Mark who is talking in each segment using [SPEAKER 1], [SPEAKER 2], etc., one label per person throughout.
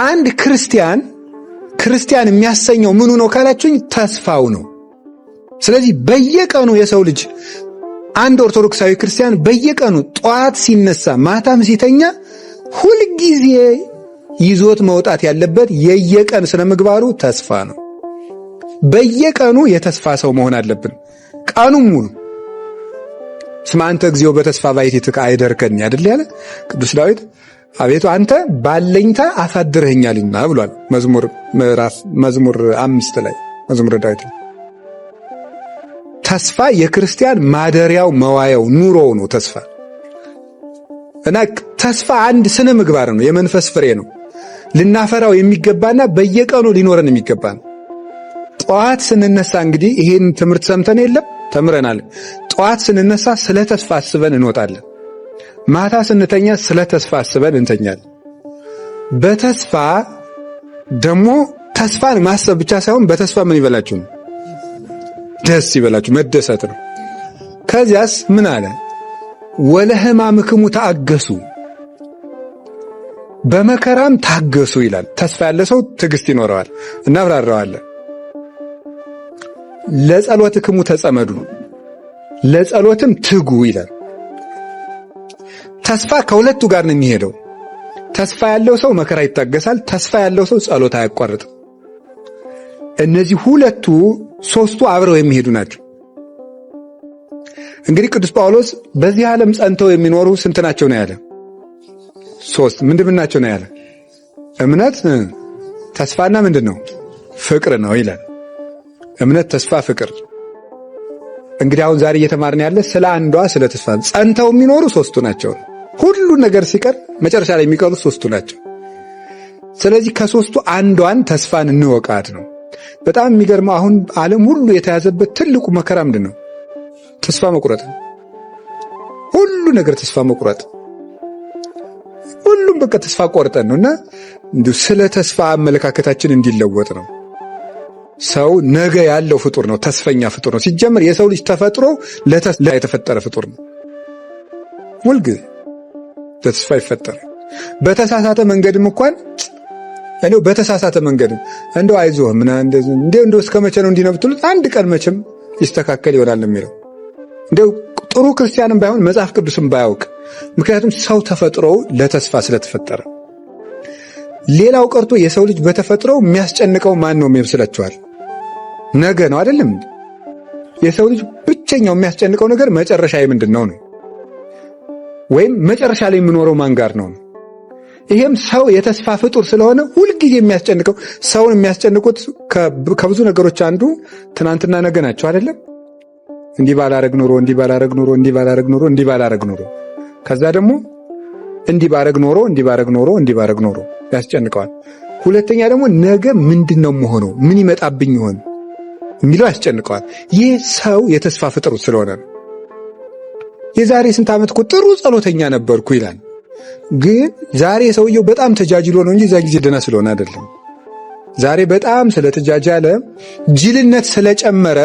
[SPEAKER 1] አንድ ክርስቲያን የሚያሰኘው ምኑ ነው ካላችሁኝ ተስፋው ነው። ስለዚህ በየቀኑ የሰው ልጅ አንድ ኦርቶዶክሳዊ ክርስቲያን በየቀኑ ጠዋት ሲነሳ ማታም ሲተኛ ሁልጊዜ ይዞት መውጣት ያለበት የየቀን ስነ ምግባሩ ተስፋ ነው። በየቀኑ የተስፋ ሰው መሆን አለብን። ቀኑን ሙሉ ስማ አንተ እግዚኦ በተስፋ ባሕቲትከ አይደርከኒ አይደል ያለ ቅዱስ ዳዊት። አቤቱ አንተ ባለኝታ አሳድረኸኛልና ብሏል መዝሙር 5 ላይ መዝሙረ ዳዊት። ተስፋ የክርስቲያን ማደሪያው መዋያው ኑሮው ነው ተስፋ። እና ተስፋ አንድ ስነ ምግባር ነው፣ የመንፈስ ፍሬ ነው። ልናፈራው የሚገባና በየቀኑ ሊኖረን የሚገባ ነው። ጠዋት ስንነሳ እንግዲህ ይሄን ትምህርት ሰምተን የለም ተምረናል። ጠዋት ስንነሳ ስለ ተስፋ አስበን እንወጣለን። ማታ ስንተኛ ስለ ተስፋ አስበን እንተኛለን። በተስፋ ደግሞ ተስፋን ማሰብ ብቻ ሳይሆን በተስፋ ምን ይበላችሁ ነው? ደስ ይበላችሁ፣ መደሰት ነው። ከዚያስ ምን አለ? ወለሕማምክሙ ተአገሱ፣ በመከራም ታገሱ ይላል። ተስፋ ያለ ሰው ትዕግስት ይኖረዋል። እናብራራዋለን። ለጸሎትክሙ ተጸመዱ፣ ለጸሎትም ትጉ ይላል። ተስፋ ከሁለቱ ጋር ነው የሚሄደው። ተስፋ ያለው ሰው መከራ ይታገሳል። ተስፋ ያለው ሰው ጸሎት አያቋርጥም። እነዚህ ሁለቱ ሶስቱ አብረው የሚሄዱ ናቸው። እንግዲህ ቅዱስ ጳውሎስ በዚህ ዓለም ጸንተው የሚኖሩ ስንት ናቸው ነው ያለ? 3 ምንድን ናቸው ነው ያለ? እምነት፣ ተስፋና ምንድን ነው? ፍቅር ነው ይላል። እምነት፣ ተስፋ፣ ፍቅር። እንግዲህ አሁን ዛሬ እየተማርን ያለ ስለ አንዷ ስለ ተስፋ ጸንተው የሚኖሩ 3ቱ ናቸው። ሁሉ ነገር ሲቀር መጨረሻ ላይ የሚቀሩት 3ቱ ናቸው። ስለዚህ ከ3ቱ አንዷን ተስፋን እንወቃት ነው። በጣም የሚገርመው አሁን ዓለም ሁሉ የተያዘበት ትልቁ መከራ ምንድን ነው? ተስፋ መቁረጥ። ሁሉ ነገር ተስፋ መቁረጥ። ሁሉም በቃ ተስፋ ቆርጠን ነውና እንዲሁ ስለ ተስፋ አመለካከታችን እንዲለወጥ ነው። ሰው ነገ ያለው ፍጡር ነው፣ ተስፈኛ ፍጡር ነው። ሲጀምር የሰው ልጅ ተፈጥሮ ለተስፋ የተፈጠረ ፍጡር ነው። ሁልጊዜ ለተስፋ ይፈጠራል። በተሳሳተ መንገድም እንኳን እንደው በተሳሳተ መንገድም እንደው አይዞህ እንደው እስከ መቼ ነው እንዲህ ነው ብትሉት አንድ ቀን መቼም ይስተካከል ይሆናል የሚለው እንደው ጥሩ ክርስቲያንም ባይሆን መጽሐፍ ቅዱስም ባያውቅ። ምክንያቱም ሰው ተፈጥሮው ለተስፋ ስለተፈጠረ። ሌላው ቀርቶ የሰው ልጅ በተፈጥሮው የሚያስጨንቀው ማን ነው ይመስላችኋል? ነገ ነው አይደለም? የሰው ልጅ ብቸኛው የሚያስጨንቀው ነገር መጨረሻ ምንድን ነው ነው፣ ወይም መጨረሻ ላይ የሚኖረው ማን ጋር ነው። ይሄም ሰው የተስፋ ፍጡር ስለሆነ ሁልጊዜ የሚያስጨንቀው ሰውን የሚያስጨንቁት ከብዙ ነገሮች አንዱ ትናንትና ነገ ናቸው አይደለም? እንዲህ ባላረግ ኖሮ እንዲህ ባላረግ ኖሮ እንዲህ ባላረግ ኖሮ እንዲህ ባላረግ ኖሮ፣ ከዛ ደግሞ እንዲህ ባረግ ኖሮ እንዲህ ባረግ ኖሮ እንዲህ ባረግ ኖሮ ያስጨንቀዋል። ሁለተኛ ደግሞ ነገ ምንድነው መሆነው፣ ምን ይመጣብኝ ይሆን የሚለው ያስጨንቀዋል። ይህ ሰው የተስፋ ፍጡር ስለሆነ ነው። የዛሬ ስንት ዓመት እኮ ጥሩ ጸሎተኛ ነበርኩ ይላል። ግን ዛሬ ሰውየው በጣም ተጃጅሎ ነው እንጂ እዛ ጊዜ ደህና ስለሆነ አይደለም። ዛሬ በጣም ስለተጃጃለ ጅልነት ስለጨመረ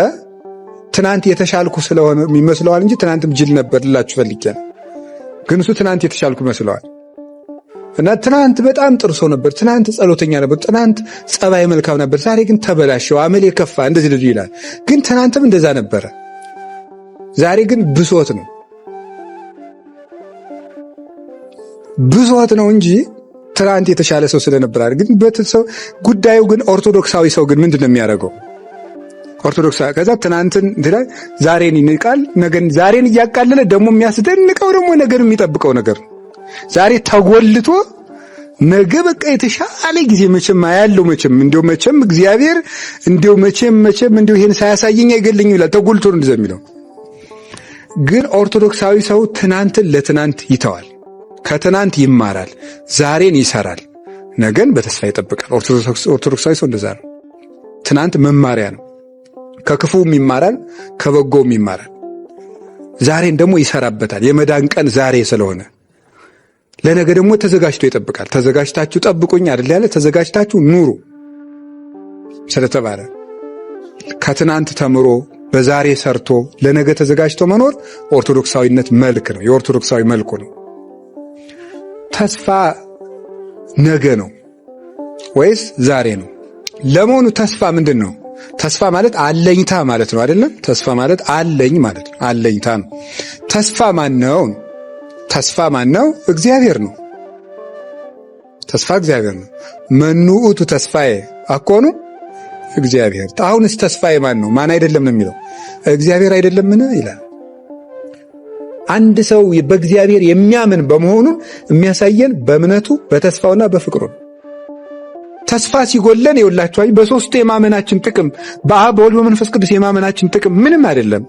[SPEAKER 1] ትናንት የተሻልኩ ስለሆነ ይመስለዋል እንጂ ትናንትም ጅል ነበር ልላችሁ ፈልጌ ነው። ግን እሱ ትናንት የተሻልኩ ይመስለዋል። እና ትናንት በጣም ጥሩ ሰው ነበር፣ ትናንት ጸሎተኛ ነበር፣ ትናንት ጸባይ መልካም ነበር፣ ዛሬ ግን ተበላሸው፣ አመሌ ከፋ፣ እንደዚህ ልጅ ይላል። ግን ትናንትም እንደዛ ነበረ። ዛሬ ግን ብሶት ነው ነው እንጂ ትናንት የተሻለ ሰው ስለነበር አይደል። ግን በተሰው ጉዳዩ ግን ኦርቶዶክሳዊ ሰው ግን ምንድነው የሚያደርገው? ኦርቶዶክሳዊ ከዛ ትናንትን እንትን ዛሬን ይንቃል፣ ነገን ዛሬን እያቃለለ ደግሞ የሚያስደንቀው ደግሞ ነገን የሚጠብቀው ነገር ዛሬ ተጎልቶ ነገ በቃ የተሻለ ጊዜ መቼም ያለው መቼም እግዚአብሔር መቼም ይሄን ሳያሳየኝ አይገለኝ ይላል። ተጎልቶ ነው እንደዛ የሚለው። ግን ኦርቶዶክሳዊ ሰው ትናንትን ለትናንት ይተዋል፣ ከትናንት ይማራል፣ ዛሬን ይሰራል፣ ነገን በተስፋ ይጠብቃል። ኦርቶዶክሳዊ ሰው እንደዛ ነው። ትናንት መማሪያ ነው። ከክፉም ይማራል፣ ከበጎም ይማራል። ዛሬን ደግሞ ይሰራበታል። የመዳን ቀን ዛሬ ስለሆነ ለነገ ደግሞ ተዘጋጅቶ ይጠብቃል። ተዘጋጅታችሁ ጠብቁኝ አይደል ያለ? ተዘጋጅታችሁ ኑሩ ስለተባለ ከትናንት ተምሮ በዛሬ ሰርቶ ለነገ ተዘጋጅቶ መኖር ኦርቶዶክሳዊነት መልክ ነው። የኦርቶዶክሳዊ መልኩ ነው። ተስፋ ነገ ነው። ወይስ ዛሬ ነው? ለመሆኑ ተስፋ ምንድን ነው? ተስፋ ማለት አለኝታ ማለት ነው አይደለም? ተስፋ ማለት አለኝ ማለት ነው። አለኝታ ነው። ተስፋ ማን ነው? ተስፋ ማን ነው? እግዚአብሔር ነው። ተስፋ እግዚአብሔር ነው። መኑ ውእቱ ተስፋዬ አኮኑ እግዚአብሔር። አሁንስ ተስፋዬ ማን ነው? ማን አይደለም ነው የሚለው? እግዚአብሔር አይደለምን ይላል። አንድ ሰው በእግዚአብሔር የሚያምን በመሆኑ የሚያሳየን በእምነቱ በተስፋውና በፍቅሩ ነው። ተስፋ ሲጎለን ይውላችኋል በሶስቱ የማመናችን ጥቅም በአብ በወልድ በመንፈስ ቅዱስ የማመናችን ጥቅም ምንም አይደለም።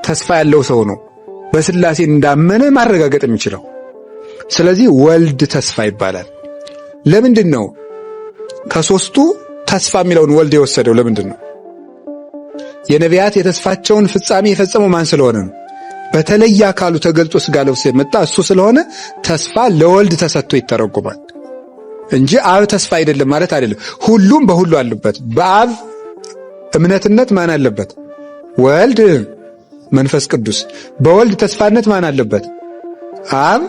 [SPEAKER 1] ተስፋ ያለው ሰው ነው በሥላሴ እንዳመነ ማረጋገጥ የሚችለው። ስለዚህ ወልድ ተስፋ ይባላል። ለምንድን ነው ከሶስቱ ተስፋ የሚለውን ወልድ የወሰደው? ለምንድን ነው? የነቢያት የተስፋቸውን ፍጻሜ የፈጸመው ማን ስለሆነ ነው? በተለየ አካሉ ተገልጦ ሥጋ ለብሶ የመጣ እሱ ስለሆነ ተስፋ ለወልድ ተሰጥቶ ይተረጎማል እንጂ አብ ተስፋ አይደለም ማለት አይደለም። ሁሉም በሁሉ አሉበት። በአብ እምነትነት ማን አለበት? ወልድ መንፈስ ቅዱስ። በወልድ ተስፋነት ማን አለበት? አብ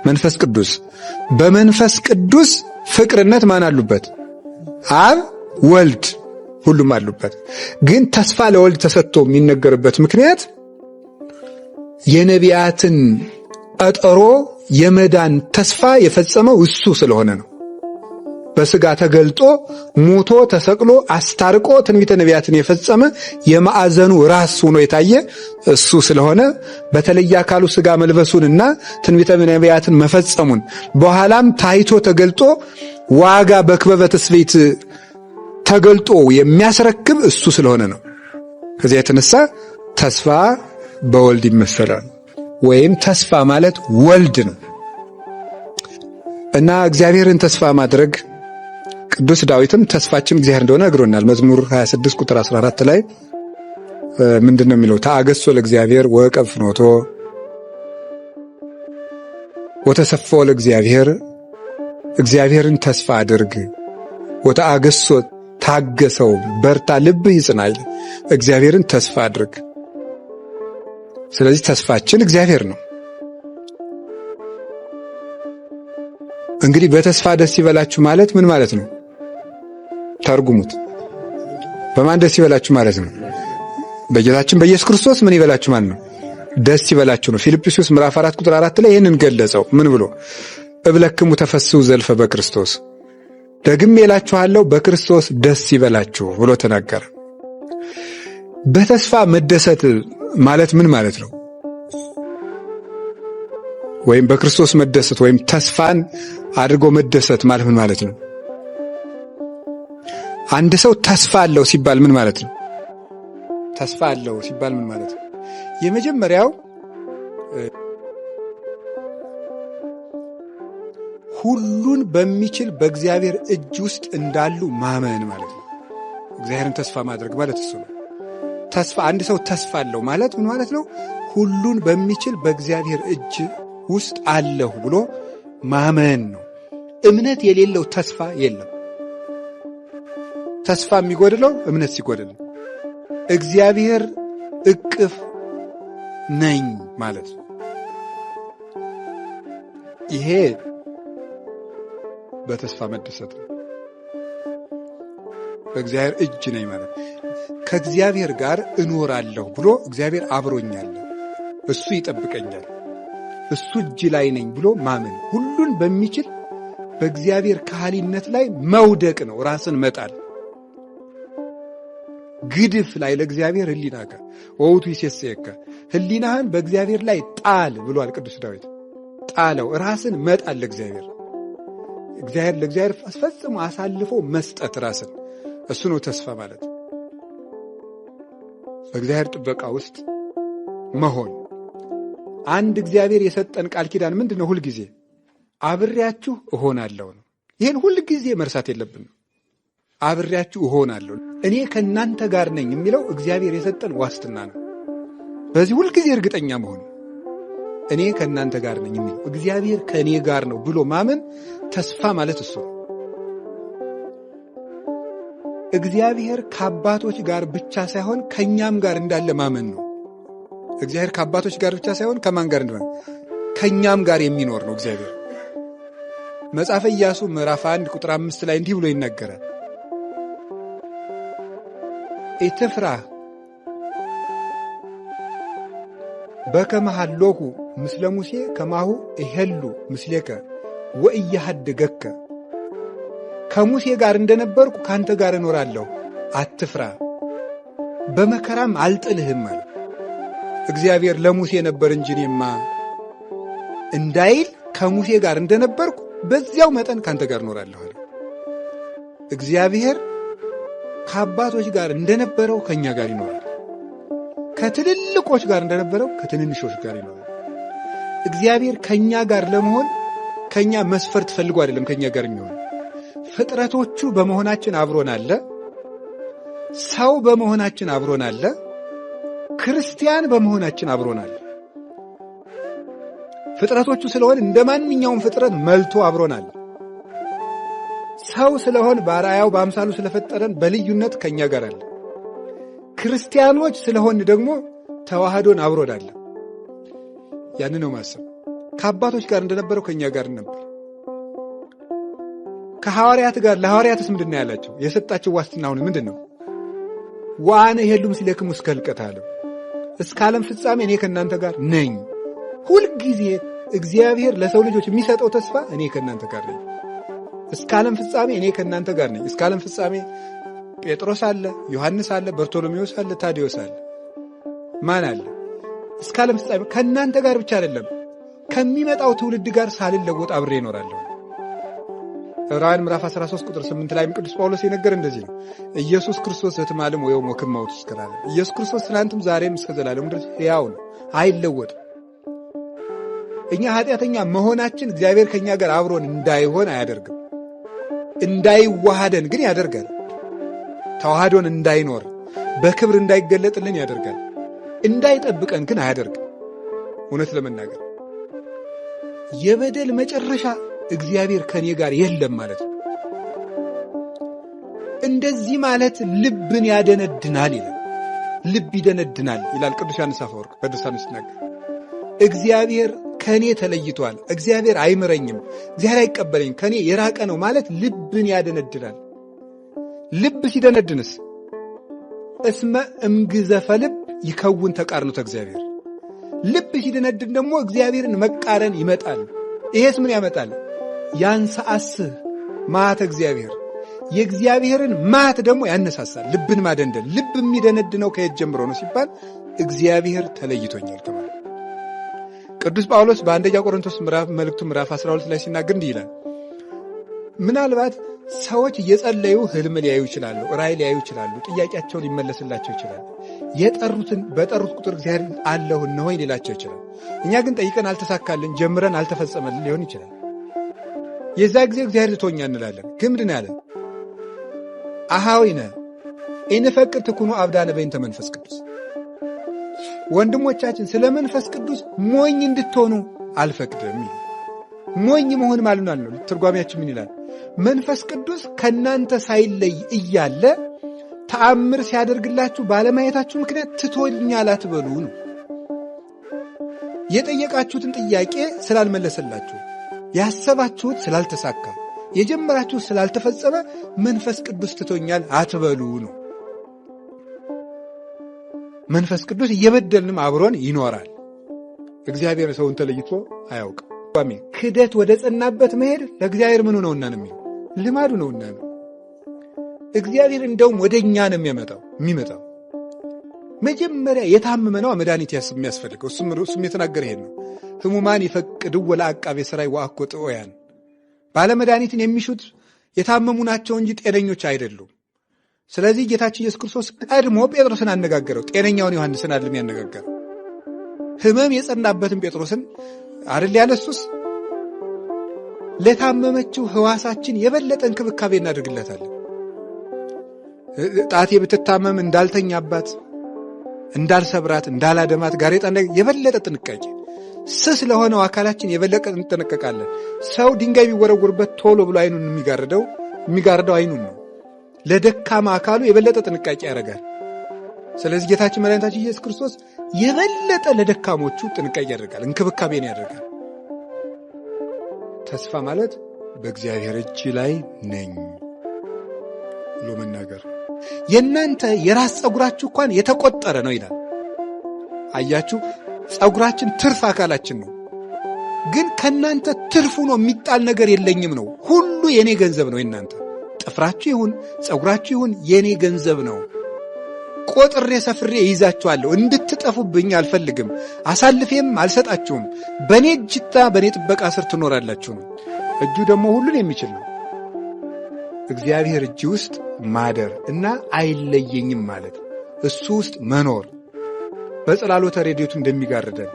[SPEAKER 1] መንፈስ ቅዱስ። በመንፈስ ቅዱስ ፍቅርነት ማን አሉበት? አብ ወልድ። ሁሉም አሉበት። ግን ተስፋ ለወልድ ተሰጥቶ የሚነገርበት ምክንያት የነቢያትን ቀጠሮ የመዳን ተስፋ የፈጸመው እሱ ስለሆነ ነው። በሥጋ ተገልጦ ሞቶ ተሰቅሎ አስታርቆ ትንቢተ ነቢያትን የፈጸመ የማዕዘኑ ራስ ሆኖ የታየ እሱ ስለሆነ በተለየ አካሉ ሥጋ መልበሱንና ትንቢተ ነቢያትን መፈጸሙን በኋላም ታይቶ ተገልጦ ዋጋ በክበበ ትስብእት ተገልጦ የሚያስረክብ እሱ ስለሆነ ነው። ከዚያ የተነሳ ተስፋ በወልድ ይመሰላል። ወይም ተስፋ ማለት ወልድ ነው እና እግዚአብሔርን ተስፋ ማድረግ ቅዱስ ዳዊትም ተስፋችን እግዚአብሔር እንደሆነ ነግሮናል። መዝሙር 26 ቁጥር 14 ላይ ምንድነው የሚለው? ተአገሶ ለእግዚአብሔር ወቀብ ፍኖቶ ወተሰፎ ለእግዚአብሔር። እግዚአብሔርን ተስፋ አድርግ። ወተአገሶ ታገሰው፣ በርታ፣ ልብህ ይጽናል። እግዚአብሔርን ተስፋ አድርግ። ስለዚህ ተስፋችን እግዚአብሔር ነው። እንግዲህ በተስፋ ደስ ይበላችሁ ማለት ምን ማለት ነው? ተርጉሙት። በማን ደስ ይበላችሁ ማለት ነው? በጌታችን በኢየሱስ ክርስቶስ ምን ይበላችሁ ማለት ነው? ደስ ይበላችሁ ነው። ፊልጵስዩስ ምዕራፍ 4 ቁጥር 4 ላይ ይህንን ገለጸው። ምን ብሎ? እብለክሙ ተፈስሑ ዘልፈ በክርስቶስ፣ ደግሜ እላችኋለሁ በክርስቶስ ደስ ይበላችሁ ብሎ ተናገረ። በተስፋ መደሰት ማለት ምን ማለት ነው? ወይም በክርስቶስ መደሰት ወይም ተስፋን አድርጎ መደሰት ማለት ምን ማለት ነው? አንድ ሰው ተስፋ አለው ሲባል ምን ማለት ነው? ተስፋ አለው ሲባል ምን ማለት ነው? የመጀመሪያው ሁሉን በሚችል በእግዚአብሔር እጅ ውስጥ እንዳሉ ማመን ማለት ነው። እግዚአብሔርን ተስፋ ማድረግ ማለት እሱ ነው። ተስፋ አንድ ሰው ተስፋ አለው ማለት ምን ማለት ነው? ሁሉን በሚችል በእግዚአብሔር እጅ ውስጥ አለሁ ብሎ ማመን ነው። እምነት የሌለው ተስፋ የለም። ተስፋ የሚጎድለው እምነት ሲጎድል፣ እግዚአብሔር እቅፍ ነኝ ማለት ነው። ይሄ በተስፋ መደሰት ነው። በእግዚአብሔር እጅ ነኝ ማለት ከእግዚአብሔር ጋር እኖራለሁ ብሎ እግዚአብሔር አብሮኛል፣ እሱ ይጠብቀኛል፣ እሱ እጅ ላይ ነኝ ብሎ ማመን። ሁሉን በሚችል በእግዚአብሔር ካህሊነት ላይ መውደቅ ነው፣ ራስን መጣል። ግድፍ ላይ ለእግዚአብሔር ህሊናከ ወውቱ ይሴሰየከ፣ ህሊናህን በእግዚአብሔር ላይ ጣል ብሏል ቅዱስ ዳዊት። ጣለው፣ ራስን መጣል ለእግዚአብሔር። ለእግዚአብሔር ፈጽሞ አሳልፎ መስጠት ራስን፣ እሱ ነው ተስፋ ማለት። በእግዚአብሔር ጥበቃ ውስጥ መሆን። አንድ እግዚአብሔር የሰጠን ቃል ኪዳን ምንድን ነው? ሁልጊዜ አብሬያችሁ እሆናለሁ ነው። ይህን ሁልጊዜ መርሳት የለብንም። አብሬያችሁ እሆናለሁ፣ እኔ ከእናንተ ጋር ነኝ የሚለው እግዚአብሔር የሰጠን ዋስትና ነው። በዚህ ሁልጊዜ እርግጠኛ መሆን፣ እኔ ከእናንተ ጋር ነኝ የሚለው እግዚአብሔር ከእኔ ጋር ነው ብሎ ማመን ተስፋ ማለት እሱ ነው። እግዚአብሔር ከአባቶች ጋር ብቻ ሳይሆን ከእኛም ጋር እንዳለ ማመን ነው። እግዚአብሔር ከአባቶች ጋር ብቻ ሳይሆን ከማን ጋር እንደሆነ ከእኛም ጋር የሚኖር ነው እግዚአብሔር። መጽሐፈ ኢያሱ ምዕራፍ 1 ቁጥር 5 ላይ እንዲህ ብሎ ይነገራል። ኢትፍራህ በከመ ሀሎኩ ምስለ ሙሴ ከማሁ እሄሉ ምስሌከ ወኢያሃድገከ። ከሙሴ ጋር እንደነበርኩ ካንተ ጋር እኖራለሁ፣ አትፍራ፣ በመከራም አልጥልህም አለ። እግዚአብሔር ለሙሴ ነበር እንጂ እኔማ እንዳይል ከሙሴ ጋር እንደነበርኩ በዚያው መጠን ካንተ ጋር እኖራለሁ አለ። እግዚአብሔር ከአባቶች ጋር እንደነበረው ከእኛ ጋር ይኖራል። ከትልልቆች ጋር እንደነበረው ከትንንሾች ጋር ይኖራል። እግዚአብሔር ከእኛ ጋር ለመሆን ከእኛ መስፈርት ፈልጎ አይደለም ከእኛ ጋር የሚሆን። ፍጥረቶቹ በመሆናችን አብሮን አለ። ሰው በመሆናችን አብሮን አለ። ክርስቲያን በመሆናችን አብሮን አለ። ፍጥረቶቹ ስለሆን እንደ ማንኛውም ፍጥረት መልቶ አብሮን አለ። ሰው ስለሆን በአርአያው በአምሳሉ ስለፈጠረን በልዩነት ከእኛ ጋር አለ። ክርስቲያኖች ስለሆን ደግሞ ተዋህዶን አብሮን አለ። ያን ነው ማሰብ። ከአባቶች ጋር እንደነበረው ከእኛ ጋር ነበር። ከሐዋርያት ጋር ለሐዋርያትስ ምንድን ነው ያላቸው? የሰጣቸው ዋስትና አሁን ምንድን ነው? ወአነ እሄሉ ምስሌክሙ እስከ ሕልቀተ ዓለም፣ እስከ ዓለም ፍጻሜ እኔ ከእናንተ ጋር ነኝ። ሁልጊዜ እግዚአብሔር ለሰው ልጆች የሚሰጠው ተስፋ እኔ ከእናንተ ጋር ነኝ፣ እስከ ዓለም ፍጻሜ እኔ ከእናንተ ጋር ነኝ። እስከ ዓለም ፍጻሜ ጴጥሮስ አለ፣ ዮሐንስ አለ፣ በርቶሎሜዎስ አለ፣ ታዲዮስ አለ። ማን አለ? እስከ ዓለም ፍጻሜ ከእናንተ ጋር ብቻ አይደለም ከሚመጣው ትውልድ ጋር ሳልለወጥ አብሬ እኖራለሁ። ዕብራውያን ምዕራፍ 13 ቁጥር 8 ላይም ቅዱስ ጳውሎስ የነገር እንደዚህ ነው። ኢየሱስ ክርስቶስ ዘትማልም ወይም ወክማውት እስከ ዘላለም። ኢየሱስ ክርስቶስ ትናንትም ዛሬም እስከ ዘላለም ድረስ ሕያው ነው፣ አይለወጥም። እኛ ኃጢአተኛ መሆናችን እግዚአብሔር ከእኛ ጋር አብሮን እንዳይሆን አያደርግም። እንዳይዋሃደን ግን ያደርጋል። ተዋህዶን እንዳይኖር በክብር እንዳይገለጥልን ያደርጋል። እንዳይጠብቀን ግን አያደርግም። እውነት ለመናገር የበደል መጨረሻ እግዚአብሔር ከኔ ጋር የለም ማለት ነው። እንደዚህ ማለት ልብን ያደነድናል ይላል። ልብ ይደነድናል ይላል ቅዱስ ዮሐንስ አፈወርቅ በድርሳኑ ሲናገር። እግዚአብሔር ከኔ ተለይቷል፣ እግዚአብሔር አይምረኝም፣ እግዚአብሔር አይቀበለኝም፣ ከኔ የራቀ ነው ማለት ልብን ያደነድናል። ልብ ሲደነድንስ እስመ እምግዘፈ ልብ ይከውን ተቃርኖተ እግዚአብሔር። ልብ ሲደነድን ደግሞ እግዚአብሔርን መቃረን ይመጣል። ይሄስ ምን ያመጣል? ያንሰአስህ መዓተ እግዚአብሔር፣ የእግዚአብሔርን መዓት ደግሞ ያነሳሳል። ልብን ማደንደን። ልብ የሚደነድነው ከየት ጀምሮ ነው ሲባል እግዚአብሔር ተለይቶኛል ተባለ። ቅዱስ ጳውሎስ በአንደኛ ቆሮንቶስ መልእክቱ ምዕራፍ 12 ላይ ሲናገር እንዲህ ይላል። ምናልባት ሰዎች እየጸለዩ ህልም ሊያዩ ይችላሉ፣ ራእይ ሊያዩ ይችላሉ፣ ጥያቄያቸውን ሊመለስላቸው ይችላል። በጠሩት ቁጥር እግዚአብሔር አለሁ እነሆኝ ሊላቸው ይችላል። እኛ ግን ጠይቀን አልተሳካልን፣ ጀምረን አልተፈጸመልን ሊሆን ይችላል። የዛ ጊዜ እግዚአብሔር ልቶኛ እንላለን። ግን ምንድን ያለ አሃዊነ ኢንፈቅድ ትኩኑ አብዳነ በእንተ መንፈስ ቅዱስ። ወንድሞቻችን ስለ መንፈስ ቅዱስ ሞኝ እንድትሆኑ አልፈቅድም። ሞኝ መሆን ማለት ነው። ትርጓሜያችን ምን ይላል? መንፈስ ቅዱስ ከእናንተ ሳይለይ እያለ ተአምር ሲያደርግላችሁ ባለማየታችሁ ምክንያት ትቶኛል አትበሉ ነው። የጠየቃችሁትን ጥያቄ ስላልመለሰላችሁ፣ ያሰባችሁት ስላልተሳካ፣ የጀመራችሁት ስላልተፈጸመ መንፈስ ቅዱስ ትቶኛል አትበሉ ነው። መንፈስ ቅዱስ እየበደልንም አብሮን ይኖራል። እግዚአብሔር ሰውን ተለይቶ አያውቅም። ክደት ወደ ጸናበት መሄድ ለእግዚአብሔር ምኑ ነውና ነው የሚለው፣ ልማዱ ነውና ነው። እግዚአብሔር እንደውም ወደ እኛ ነው የሚመጣው። መጀመሪያ የታመመ ነው መድኃኒት የሚያስፈልገው። እሱም የተናገረ ይሄን ነው። ሕሙማን ይፈቅድው ወለዐቃቤ ሠራይ ወአኮ ጥዑያን። ባለመድኃኒትን የሚሹት የታመሙ ናቸው እንጂ ጤነኞች አይደሉም። ስለዚህ ጌታችን ኢየሱስ ክርስቶስ ቀድሞ ጴጥሮስን አነጋገረው። ጤነኛውን ዮሐንስን አይደለም ያነጋገረው። ሕመም የጸናበትን ጴጥሮስን አይደል ያለሱስ። ለታመመችው ሕዋሳችን የበለጠ እንክብካቤ እናደርግለታለን። ጣቴ ብትታመም እንዳልተኛባት፣ እንዳልሰብራት፣ እንዳላደማት ጋሬጣ የበለጠ ጥንቃቄ፣ ስስ ለሆነው አካላችን የበለጠ እንጠነቀቃለን። ሰው ድንጋይ ቢወረውርበት ቶሎ ብሎ አይኑን የሚጋርደው አይኑን ነው። ለደካማ አካሉ የበለጠ ጥንቃቄ ያደርጋል። ስለዚህ ጌታችን መድኃኒታችን ኢየሱስ ክርስቶስ የበለጠ ለደካሞቹ ጥንቃቄ ያደርጋል፣ እንክብካቤን ያደርጋል። ተስፋ ማለት በእግዚአብሔር እጅ ላይ ነኝ ብሎ መናገር። የእናንተ የራስ ፀጉራችሁ እንኳን የተቆጠረ ነው ይላል። አያችሁ፣ ፀጉራችን ትርፍ አካላችን ነው። ግን ከእናንተ ትርፉ ነው የሚጣል ነገር የለኝም ነው። ሁሉ የኔ ገንዘብ ነው። የእናንተ ጥፍራችሁ ይሁን ፀጉራችሁ ይሁን የኔ ገንዘብ ነው። ቆጥሬ ሰፍሬ ይዛችኋለሁ። እንድትጠፉብኝ አልፈልግም። አሳልፌም አልሰጣችሁም። በእኔ እጅታ በእኔ ጥበቃ ስር ትኖራላችሁ ነው። እጁ ደግሞ ሁሉን የሚችል ነው። እግዚአብሔር እጅ ውስጥ ማደር እና አይለየኝም ማለት እሱ ውስጥ መኖር በጽላሎተ ረድኤቱ እንደሚጋርደን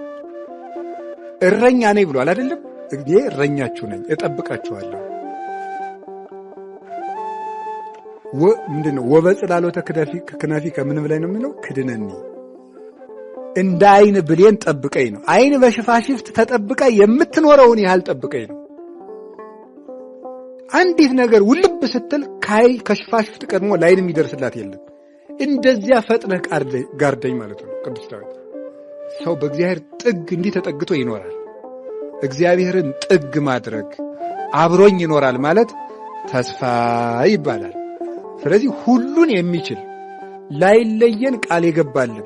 [SPEAKER 1] እረኛ ነኝ ብሏል አይደለም? እኔ እረኛችሁ ነኝ፣ እጠብቃችኋለሁ። ምንድነው? ወበጽላሎተ ክነፊ ከምን ብላይ ነው የሚለው? ክድነኒ፣ እንደ አይን ብሌን ጠብቀኝ ነው። አይን በሽፋሽፍት ተጠብቃ የምትኖረውን ያህል ጠብቀኝ ነው። አንዲት ነገር ውልብ ስትል ከሽፋሽፍት ቀድሞ ላይን የሚደርስላት የለም። እንደዚያ ፈጥነህ ጋርደኝ ማለት ነው። ቅዱስ ዳዊት ሰው በእግዚአብሔር ጥግ እንዲህ ተጠግቶ ይኖራል። እግዚአብሔርን ጥግ ማድረግ አብሮኝ ይኖራል ማለት ተስፋ ይባላል። ስለዚህ ሁሉን የሚችል ላይለየን ቃል የገባልን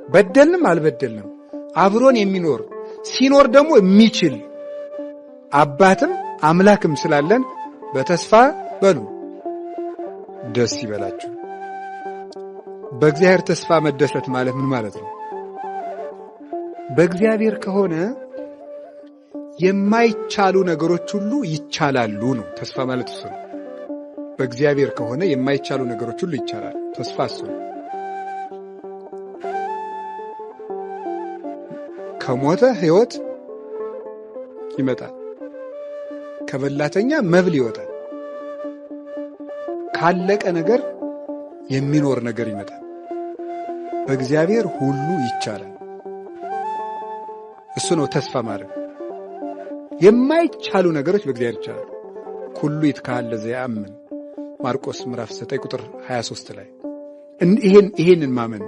[SPEAKER 1] በደልንም አልበደልንም አብሮን የሚኖር ሲኖር ደግሞ የሚችል አባትም አምላክም ስላለን በተስፋ በሉ ደስ ይበላችሁ። በእግዚአብሔር ተስፋ መደሰት ማለት ምን ማለት ነው? በእግዚአብሔር ከሆነ የማይቻሉ ነገሮች ሁሉ ይቻላሉ ነው። ተስፋ ማለት እሱ ነው። በእግዚአብሔር ከሆነ የማይቻሉ ነገሮች ሁሉ ይቻላሉ። ተስፋ እሱ ነው። ከሞተ ሕይወት ይመጣል። ከበላተኛ መብል ይወጣል። ካለቀ ነገር የሚኖር ነገር ይመጣል። በእግዚአብሔር ሁሉ ይቻላል። እሱ ነው ተስፋ ማድረግ። የማይቻሉ ነገሮች በእግዚአብሔር ይቻላል። ኩሉ ይትካሀል ለዘየአምን ማርቆስ ምዕራፍ 9 ቁጥር 23 ላይ ይሄንን ማመን።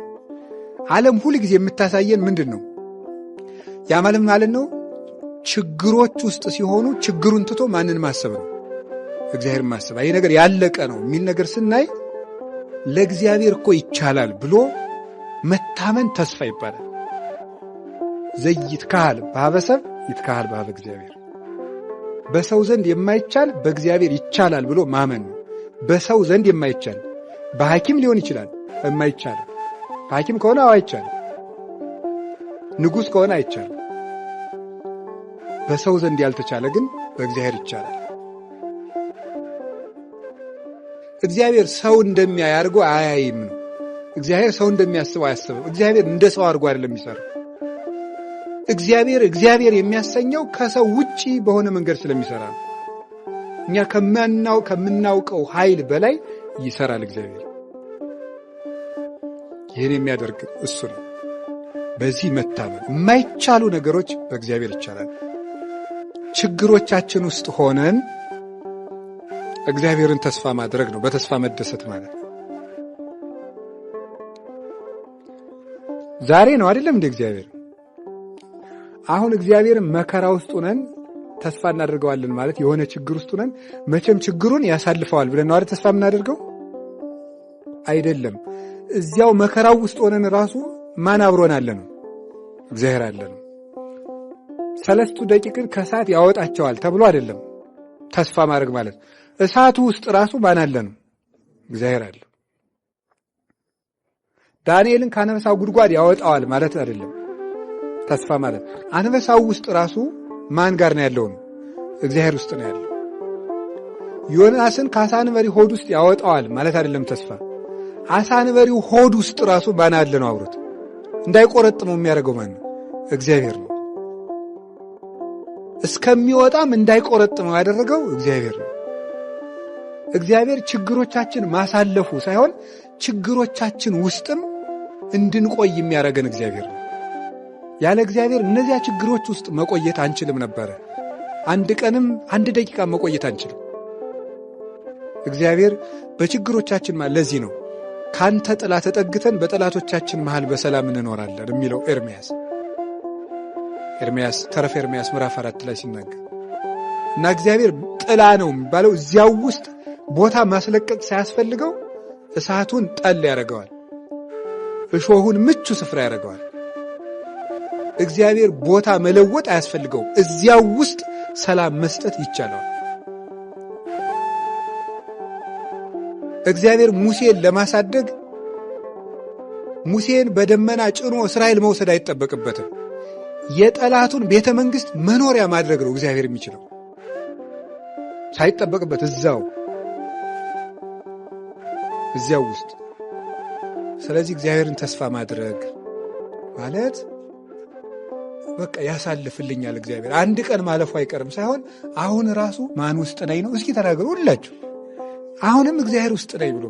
[SPEAKER 1] ዓለም ሁሉ ጊዜ የምታሳየን ምንድን ነው? ያ ማለት ነው ችግሮች ውስጥ ሲሆኑ ችግሩን ትቶ ማንን ማሰብ ነው? እግዚአብሔር ማሰብ። ይሄ ነገር ያለቀ ነው የሚል ነገር ስናይ ለእግዚአብሔር እኮ ይቻላል ብሎ መታመን ተስፋ ይባላል። ዘይትካሀል በኀበ ሰብእ ይትካሀል በኀበ እግዚአብሔር። በሰው ዘንድ የማይቻል በእግዚአብሔር ይቻላል ብሎ ማመን ነው። በሰው ዘንድ የማይቻል በሐኪም ሊሆን ይችላል። የማይቻል በሐኪም ከሆነ አይቻልም። ንጉሥ ከሆነ አይቻልም። በሰው ዘንድ ያልተቻለ ግን በእግዚአብሔር ይቻላል። እግዚአብሔር ሰው እንደሚያይ አድርጎ አያይም ነው። እግዚአብሔር ሰው እንደሚያስበው አያስብም። እግዚአብሔር እንደ ሰው አድርጎ አይደለም የሚሰራው። እግዚአብሔር የሚያሰኘው ከሰው ውጪ በሆነ መንገድ ስለሚሰራ ነው። እኛ ከምናውቀው ኃይል በላይ ይሰራል እግዚአብሔር። ይህን የሚያደርግ እሱ ነው። በዚህ መታመን። የማይቻሉ ነገሮች በእግዚአብሔር ይቻላል። ችግሮቻችን ውስጥ ሆነን እግዚአብሔርን ተስፋ ማድረግ ነው። በተስፋ መደሰት ማለት ዛሬ ነው አይደለም እንደ እግዚአብሔር። አሁን እግዚአብሔርን መከራ ውስጥ ሆነን ተስፋ እናደርገዋለን ማለት የሆነ ችግር ውስጥ ሆነን መቼም ችግሩን ያሳልፈዋል ብለን ነው አይደል ተስፋ የምናደርገው? አይደለም። እዚያው መከራው ውስጥ ሆነን ራሱ ማን አብሮን አለ ነው? እግዚአብሔር አለ ነው። 3 ደቂቅን ከእሳት ያወጣቸዋል ተብሎ አይደለም ተስፋ ማድረግ ማለት። እሳቱ ውስጥ ራሱ ማን አለ ነው? እግዚአብሔር አለ። ዳንኤልን ከአንበሳው ጉድጓድ ያወጣዋል ማለት አይደለም ተስፋ ማለት። አንበሳው ውስጥ ራሱ ማን ጋር ነው ያለው ነው? እግዚአብሔር ውስጥ ነው ያለው። ዮናስን ከአሳ አንበሪ ሆድ ውስጥ ያወጣዋል ማለት አይደለም ተስፋ። አሳ አንበሪው ሆድ ውስጥ ራሱ ማን አለ ነው አብሮት? እንዳይቆረጥመው የሚያደርገው ማን ነው? እግዚአብሔር ነው። እስከሚወጣም እንዳይቆረጥመው ያደረገው እግዚአብሔር ነው። እግዚአብሔር ችግሮቻችን ማሳለፉ ሳይሆን ችግሮቻችን ውስጥም እንድንቆይ የሚያደርገን እግዚአብሔር ነው። ያለ እግዚአብሔር እነዚያ ችግሮች ውስጥ መቆየት አንችልም ነበረ። አንድ ቀንም 1 ደቂቃ መቆየት አንችልም። እግዚአብሔር በችግሮቻችን ለዚህ ነው ካንተ ጥላ ተጠግተን በጠላቶቻችን መሃል በሰላም እንኖራለን የሚለው ኤርምያስ ተረፈ ኤርምያስ ምዕራፍ 4 ላይ ሲናገር እና እግዚአብሔር ጥላ ነው የሚባለው እዚያው ውስጥ ቦታ ማስለቀቅ ሳያስፈልገው እሳቱን ጠል ያደርገዋል፣ እሾሁን ምቹ ስፍራ ያደርገዋል። እግዚአብሔር ቦታ መለወጥ አያስፈልገው፣ እዚያው ውስጥ ሰላም መስጠት ይቻላል። እግዚአብሔር ሙሴን ለማሳደግ ሙሴን በደመና ጭኖ እስራኤል መውሰድ አይጠበቅበትም። የጠላቱን ቤተ መንግሥት መኖሪያ ማድረግ ነው እግዚአብሔር የሚችለው ሳይጠበቅበት እዚያው ውስጥ። ስለዚህ እግዚአብሔርን ተስፋ ማድረግ ማለት በቃ ያሳልፍልኛል እግዚአብሔር አንድ ቀን ማለፉ አይቀርም ሳይሆን አሁን ራሱ ማን ውስጥ ነኝ ነው። እስኪ ተናገሩ ሁላችሁ። አሁንም እግዚአብሔር ውስጥ ነኝ ብሎ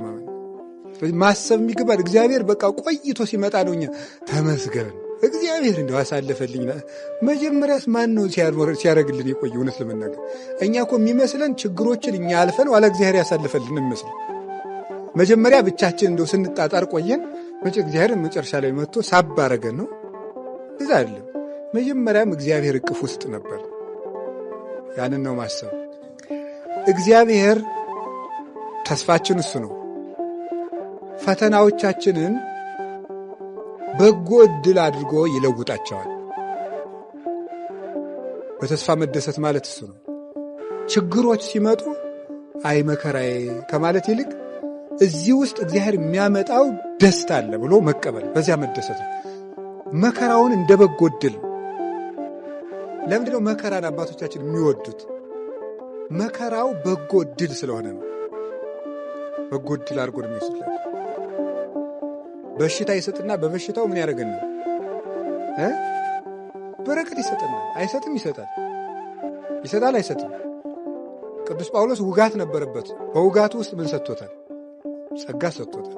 [SPEAKER 1] ማሰብ የሚገባል። እግዚአብሔር በቃ ቆይቶ ሲመጣ ነው እኛ ተመስገን እግዚአብሔር እንደው አሳልፈልኝ። መጀመሪያስ ማን ነው ሲያደርግልን የቆየ? እውነት ለመናገር እኛ እኮ የሚመስለን ችግሮችን እኛ አልፈን ዋላ እግዚአብሔር ያሳልፈልን የሚመስል መጀመሪያ ብቻችን እንደው ስንጣጣር ቆየን፣ እግዚአብሔር መጨረሻ ላይ መጥቶ ሳብ አረገን ነው። እዛ አይደለም። መጀመሪያም እግዚአብሔር እቅፍ ውስጥ ነበር። ያንን ነው ማሰብ። እግዚአብሔር ተስፋችን እሱ ነው። ፈተናዎቻችንን በጎ ዕድል አድርጎ ይለውጣቸዋል። በተስፋ መደሰት ማለት እሱ ነው። ችግሮች ሲመጡ አይ መከራዬ ከማለት ይልቅ እዚህ ውስጥ እግዚአብሔር የሚያመጣው ደስታ አለ ብሎ መቀበል፣ በዚያ መደሰት ነው። መከራውን እንደ በጎ ዕድል። ለምንድነው መከራን አባቶቻችን የሚወዱት? መከራው በጎ ዕድል ስለሆነ ነው። በጎ ዕድል አድርጎ ነው የሚወስድላቸው። በሽታ ይሰጥና በበሽታው ምን ያደርገናል? በረከት ይሰጥናል። አይሰጥም? ይሰጣል። ይሰጣል? አይሰጥም? ቅዱስ ጳውሎስ ውጋት ነበረበት። በውጋቱ ውስጥ ምን ሰጥቶታል? ጸጋ ሰጥቶታል።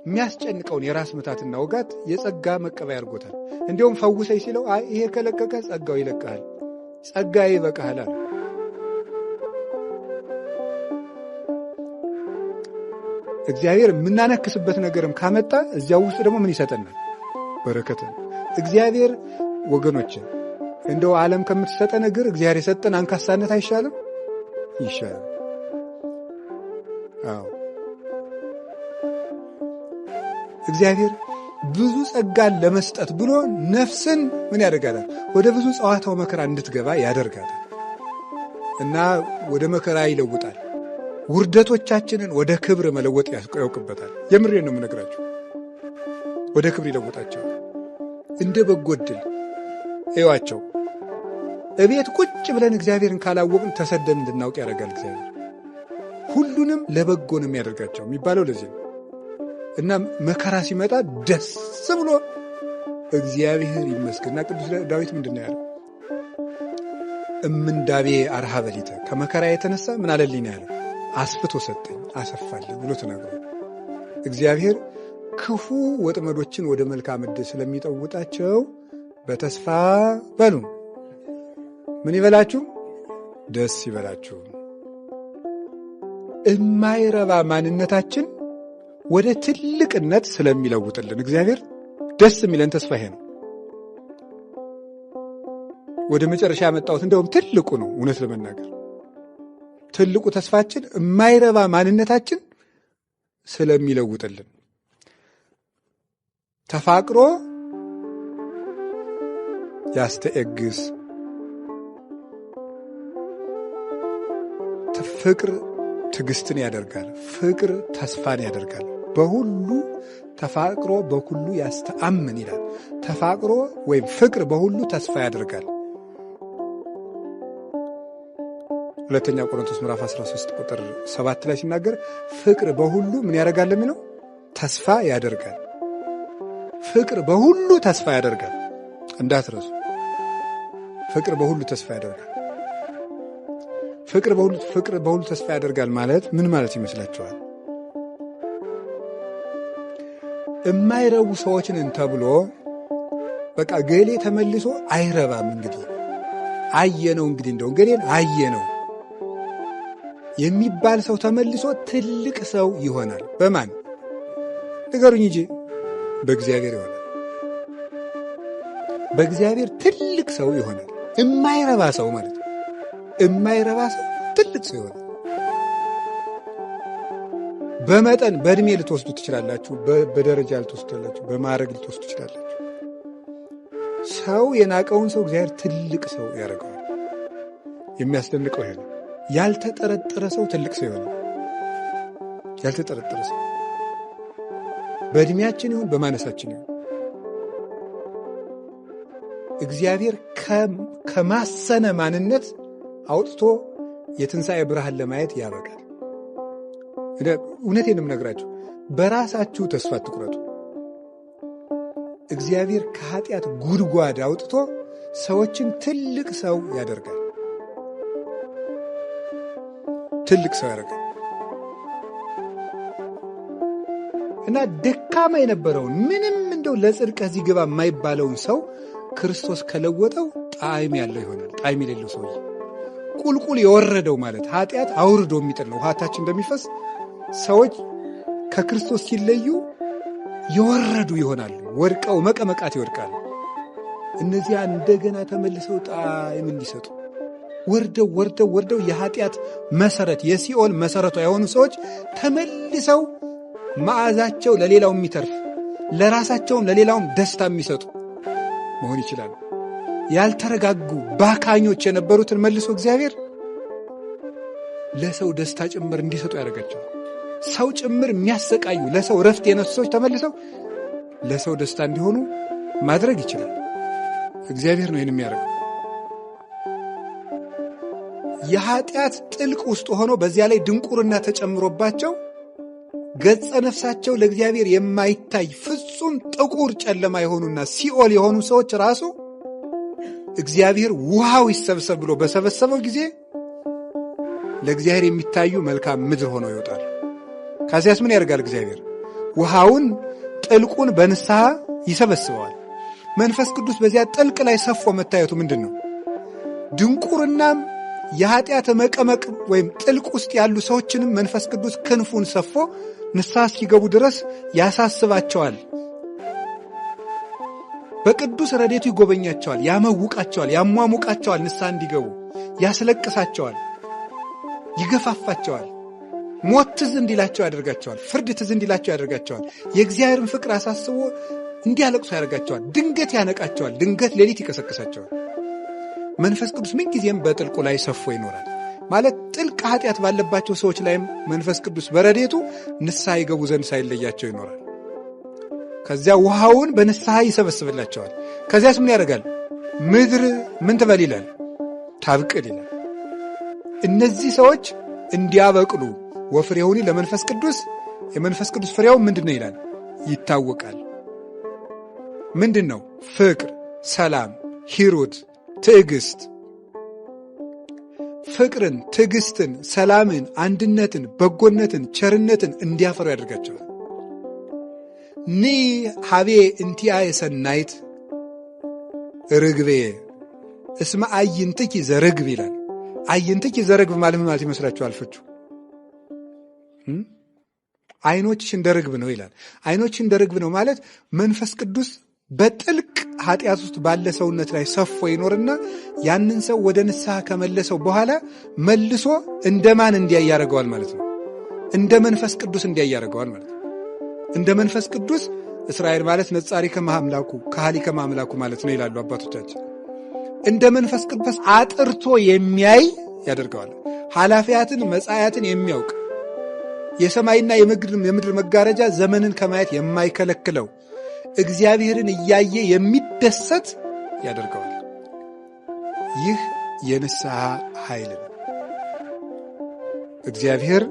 [SPEAKER 1] የሚያስጨንቀውን የራስ ምታትና ውጋት የጸጋ መቀበያ አድርጎታል። እንዲሁም ፈውሰኝ ሲለው ይሄ ከለቀቀ ጸጋው ይለቅሃል፣ ጸጋዬ ይበቃሃል አለ። እግዚአብሔር የምናነክስበት ነገርም ካመጣ እዚያው ውስጥ ደግሞ ምን ይሰጠናል? በረከትን። እግዚአብሔር ወገኖች እንደው ዓለም ከምትሰጠ ነገር እግዚአብሔር የሰጠን አንካሳነት አይሻልም? ይሻላል። አዎ እግዚአብሔር ብዙ ጸጋን ለመስጠት ብሎ ነፍስን ምን ያደርጋታል? ወደ ብዙ ጸዋታው መከራ እንድትገባ ያደርጋታል እና ወደ መከራ ይለውጣል። ውርደቶቻችንን ወደ ክብር መለወጥ ያውቅበታል። የምሬን ነው የምነግራችሁ። ወደ ክብር ይለውጣቸዋል። እንደ በጎ ዕድል እዩዋቸው። እቤት ቁጭ ብለን እግዚአብሔርን ካላወቅን ተሰደን እንድናውቅ ያደርጋል እግዚአብሔር። ሁሉንም ለበጎ ነው የሚያደርጋቸው የሚባለው ለዚህ ነው። እና መከራ ሲመጣ ደስ ብሎ እግዚአብሔር ይመስገንና ቅዱስ ዳዊት ምንድን ነው ያለው? እምንዳቤ አርሃ በሊተ ከመከራ የተነሳ ምን አለልኝ ነው ያለው? አስፍቶ ሰጠኝ፣ አሰፋልኝ ብሎ ተናግሯል። እግዚአብሔር ክፉ ወጥመዶችን ወደ መልካም ዕድል ስለሚጠውጣቸው በተስፋ በሉ ምን ይበላችሁ? ደስ ይበላችሁ። እማይረባ ማንነታችን ወደ ትልቅነት ስለሚለውጥልን እግዚአብሔር ደስ የሚለን ተስፋ ይሄ ነው። ወደ መጨረሻ ያመጣሁት እንደውም ትልቁ ነው። እውነት ለመናገር ትልቁ ተስፋችን የማይረባ ማንነታችን ስለሚለውጥልን ተፋቅሮ ያስተኤግስ ፍቅር ትዕግስትን ያደርጋል። ፍቅር ተስፋን ያደርጋል። በሁሉ ተፋቅሮ በሁሉ ያስተአምን ይላል። ተፋቅሮ ወይም ፍቅር በሁሉ ተስፋ ያደርጋል። ሁለተኛ ቆሮንቶስ ምዕራፍ 13 ቁጥር 7 ላይ ሲናገር ፍቅር በሁሉ ምን ያደርጋል የሚለው ተስፋ ያደርጋል። ፍቅር በሁሉ ተስፋ ያደርጋል። እንዳትረሱ። ፍቅር በሁሉ ተስፋ ያደርጋል። ፍቅር በሁሉ ተስፋ ያደርጋል ማለት ምን ማለት ይመስላችኋል? የማይረቡ ሰዎችን ተብሎ በቃ ገሌ ተመልሶ አይረባም እንግዲህ አየነው እንግዲህ እንደው ገሌን አየነው የሚባል ሰው ተመልሶ ትልቅ ሰው ይሆናል። በማን ንገሩኝ እንጂ በእግዚአብሔር ይሆናል። በእግዚአብሔር ትልቅ ሰው ይሆናል። የማይረባ ሰው ማለት ነው። የማይረባ ሰው ትልቅ ሰው ይሆናል። በመጠን በእድሜ ልትወስዱ ትችላላችሁ፣ በደረጃ ልትወስዳላችሁ፣ በማዕረግ ልትወስዱ ትችላላችሁ። ሰው የናቀውን ሰው እግዚአብሔር ትልቅ ሰው ያደርገዋል። የሚያስደንቀው ይሄ ነው። ያልተጠረጠረ ሰው ትልቅ ሰው ይሆናል። ያልተጠረጠረ ሰው በእድሜያችን ይሁን በማነሳችን ይሁን እግዚአብሔር ከማሰነ ማንነት አውጥቶ የትንሣኤ ብርሃን ለማየት ያበቃል። እውነቴንም ነግራችሁ በራሳችሁ ተስፋ አትቁረጡ። እግዚአብሔር ከኃጢአት ጉድጓድ አውጥቶ ሰዎችን ትልቅ ሰው ያደርጋል። ትልቅ ሰው ያደርጋል እና ደካማ የነበረውን ምንም እንደው ለጽድቅ እዚህ ግባ የማይባለውን ሰው ክርስቶስ ከለወጠው ጣዕም ያለው ይሆናል። ጣዕም የሌለው ሰውዬ ቁልቁል የወረደው ማለት ኃጢአት አውርዶ የሚጥል ነው። ውሃታችን እንደሚፈስ ሰዎች ከክርስቶስ ሲለዩ የወረዱ ይሆናሉ። ወድቀው መቀመቃት ይወድቃሉ። እነዚያ እንደገና ተመልሰው ጣዕም እንዲሰጡ ወርደው የኃጢአት መሰረት የሲኦል መሰረቷ የሆኑ ሰዎች ተመልሰው መዓዛቸው ለሌላው የሚተርፍ ለራሳቸውም ለሌላውም ደስታ የሚሰጡ መሆን ይችላሉ። ያልተረጋጉ ባካኞች የነበሩትን መልሶ እግዚአብሔር ለሰው ደስታ ጭምር እንዲሰጡ ያደርጋቸዋል። ሰው ጭምር የሚያሰቃዩ ለሰው ረፍት የነሱ ሰዎች ተመልሰው ለሰው ደስታ እንዲሆኑ ማድረግ ይችላል። እግዚአብሔር ነው ይህን የሚያደርገው። የኃጢአት ጥልቅ ውስጥ ሆኖ በዚያ ላይ ድንቁርና ተጨምሮባቸው ገጸ ነፍሳቸው ለእግዚአብሔር የማይታይ ፍጹም ጥቁር ጨለማ የሆኑና ሲኦል የሆኑ ሰዎች ራሱ እግዚአብሔር ውሃው ይሰብሰብ ብሎ በሰበሰበው ጊዜ ለእግዚአብሔር የሚታዩ መልካም ምድር ሆነው ይወጣሉ። ከዚያስ ምን ያደርጋል እግዚአብሔር? ውሃውን ጥልቁን በንስሐ ይሰበስበዋል። መንፈስ ቅዱስ በዚያ ጥልቅ ላይ ሰፎ መታየቱ ምንድን ነው? ድንቁርናም የኃጢአት መቀመቅ ወይም ጥልቅ ውስጥ ያሉ ሰዎችንም መንፈስ ቅዱስ ክንፉን ሰፎ ንስሐ እስኪገቡ ድረስ ያሳስባቸዋል። በቅዱስ ረድኤቱ ይጎበኛቸዋል፣ ያመውቃቸዋል፣ ያሟሙቃቸዋል። ንስሐ እንዲገቡ ያስለቅሳቸዋል፣ ይገፋፋቸዋል። ሞት ትዝ እንዲላቸው ያደርጋቸዋል። ፍርድ ትዝ እንዲላቸው ያደርጋቸዋል። የእግዚአብሔርን ፍቅር አሳስቦ እንዲያለቅሱ ያደርጋቸዋል። ድንገት ያነቃቸዋል። ድንገት ሌሊት ይቀሰቅሳቸዋል። መንፈስ ቅዱስ ምንጊዜም በጥልቁ ላይ ሰፎ ይኖራል። ማለት ጥልቅ ኃጢአት ባለባቸው ሰዎች ላይም መንፈስ ቅዱስ በረድኤቱ ንስሐ ይገቡ ዘንድ ሳይለያቸው ይኖራል። ከዚያ ውሃውን በንስሐ ይሰበስብላቸዋል። ከዚያስ ምን ያደርጋል? ምድር ምን ትበል ይላል? ታብቅል ይላል። እነዚህ ሰዎች እንዲያበቅሉ ወፍሬሁኒ ለመንፈስ ቅዱስ፣ የመንፈስ ቅዱስ ፍሬው ምንድን ነው ይላል? ይታወቃል። ምንድን ነው? ፍቅር፣ ሰላም፣ ሂሩት፣ ትዕግስት። ፍቅርን፣ ትዕግስትን፣ ሰላምን፣ አንድነትን፣ በጎነትን፣ ቸርነትን እንዲያፈሩ ያደርጋቸዋል። ኒ ሀቤ እንቲያ የሰናይት ርግቤ እስመ አይንትኪ ዘርግብ ይላል። አይንትኪ ዘርግብ ማለት ምን ማለት ይመስላችኋል? ፍቹ አይኖችሽ እንደ ርግብ ነው ይላል። አይኖችሽ እንደ ርግብ ነው ማለት መንፈስ ቅዱስ በጥልቅ ኃጢአት ውስጥ ባለ ሰውነት ላይ ሰፎ ይኖርና ያንን ሰው ወደ ንስሐ ከመለሰው በኋላ መልሶ እንደማን እንዲያይ ያደርገዋል ማለት ነው። እንደ መንፈስ ቅዱስ እንዲያይ ያደርገዋል ማለት ነው። እንደ መንፈስ ቅዱስ እስራኤል ማለት ነጻሪ ከማምላኩ ካህሊ ከማምላኩ ማለት ነው ይላሉ አባቶቻችን። እንደ መንፈስ ቅዱስ አጥርቶ የሚያይ ያደርገዋል። ኃላፊያትን መጻያትን የሚያውቅ የሰማይና የምድር መጋረጃ ዘመንን ከማየት የማይከለክለው እግዚአብሔርን እያየ የሚደሰት ያደርገዋል። ይህ የንስሐ ኃይል ነው። እግዚአብሔር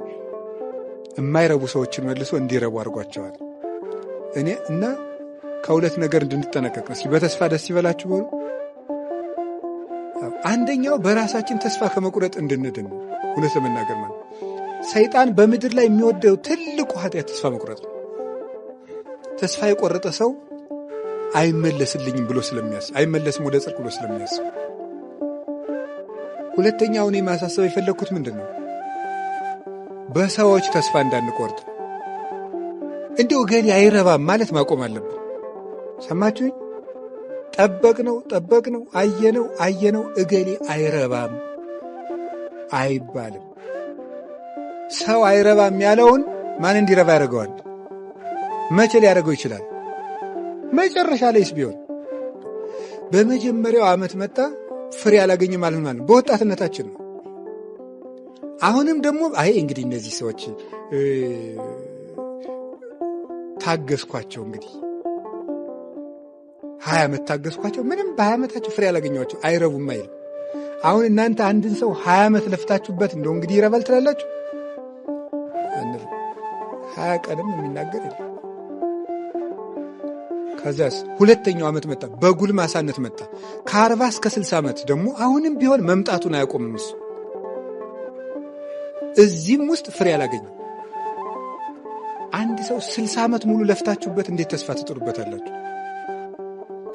[SPEAKER 1] የማይረቡ ሰዎችን መልሶ እንዲረቡ አድርጓቸዋል። እኔ እና ከሁለት ነገር እንድንጠነቀቅ ነው። በተስፋ ደስ ይበላችሁ በሉ። አንደኛው በራሳችን ተስፋ ከመቁረጥ እንድንድን ነው። እውነት ለመናገር ማለት ሰይጣን በምድር ላይ የሚወደው ትልቁ ኃጢአት ተስፋ መቁረጥ ነው። ተስፋ የቆረጠ ሰው አይመለስልኝም ብሎ ስለሚያስብ፣ አይመለስም ወደ ጽድቅ ብሎ ስለሚያስብ። ሁለተኛው እኔ ማሳሰብ የፈለግኩት ምንድን ነው? በሰዎች ተስፋ እንዳንቆርጥ። እንዲሁ እገሌ አይረባም ማለት ማቆም አለብን። ሰማችሁኝ? ጠበቅነው፣ አየነው፣ እገሌ አይረባም አይባልም። ሰው አይረባም ያለውን ማን እንዲረባ ያደርገዋል? መቼ ሊያደርገው ይችላል? መጨረሻ ላይስ ቢሆን በመጀመሪያው ዓመት መጣ ፍሬ አላገኘም ማለት ነው። በወጣትነታችን ነው። አሁንም ደግሞ እንግዲህ እነዚህ ሰዎች ታገስኳቸው፣ እንግዲህ 20 ዓመት ታገስኳቸው፣ ምንም በ20 ዓመታቸው ፍሬ አላገኘኋቸው፣ አይረቡም አይልም። አሁን እናንተ አንድን ሰው 20 ዓመት ለፍታችሁበት እንደው እንግዲህ ይረባል ትላላችሁ? 20 ቀንም የሚናገር የለም። ከዛስ ሁለተኛው ዓመት መጣ፣ በጉልማሳነት መጣ። ከ40 እስከ 60 ዓመት ደግሞ አሁንም ቢሆን መምጣቱን አያቆምም እሱ። እዚህም ውስጥ ፍሬ አላገኘም። አንድ ሰው 60 ዓመት ሙሉ ለፍታችሁበት እንዴት ተስፋ ትጥሩበታላችሁ?